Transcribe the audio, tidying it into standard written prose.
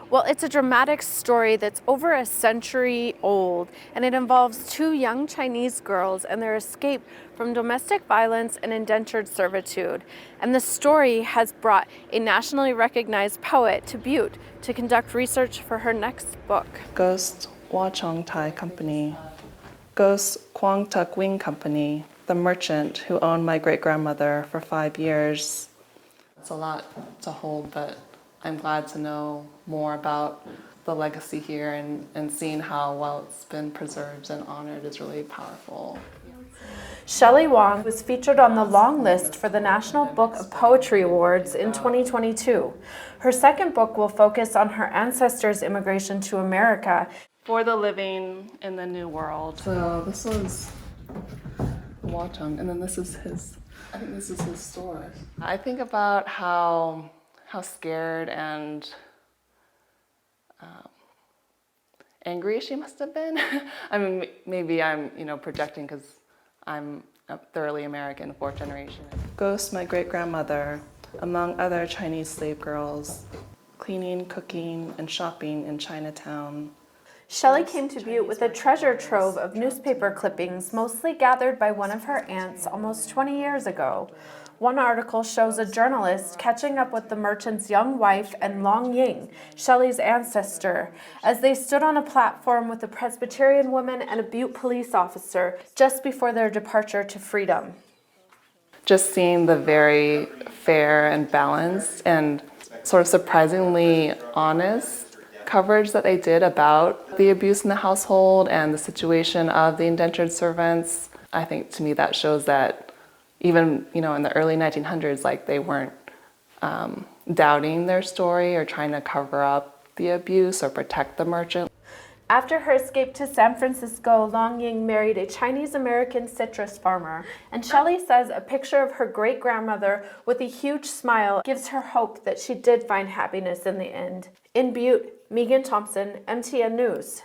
Well, it's a dramatic story that's over a century old, and it involves two young Chinese girls and their escape from domestic violence and indentured servitude. And the story has brought a nationally recognized poet to Butte to conduct research for her next book. Ghost Wa Chong Tai Company, Ghost Quang Tuc Wing Company, the merchant who owned my great-grandmother for 5 years. It's a lot to hold, but I'm glad to know more about the legacy here and seeing how well it's been preserved and honored is really powerful. Shelly Wong was featured on the long list for the National Book of Poetry Awards in 2022. Her second book will focus on her ancestors' immigration to America. For the living in the new world. So this was Watong, and then this is I think this is his store. I think about how scared and angry she must have been. I mean, maybe I'm, projecting because I'm a thoroughly American, fourth generation. Ghost, my great-grandmother, among other Chinese slave girls, cleaning, cooking, and shopping in Chinatown. Shelley came to Butte with a treasure trove of newspaper clippings, mostly gathered by one of her aunts almost 20 years ago. One article shows a journalist catching up with the merchant's young wife and Long Ying, Shelley's ancestor, as they stood on a platform with a Presbyterian woman and a Butte police officer just before their departure to freedom. Just seeing the very fair and balanced and sort of surprisingly honest coverage that they did about the abuse in the household and the situation of the indentured servants. I think to me that shows that even, in the early 1900s, they weren't doubting their story or trying to cover up the abuse or protect the merchant. After her escape to San Francisco, Long Ying married a Chinese-American citrus farmer, and Shelley says a picture of her great-grandmother with a huge smile gives her hope that she did find happiness in the end. In Butte, Megan Thompson, MTN News.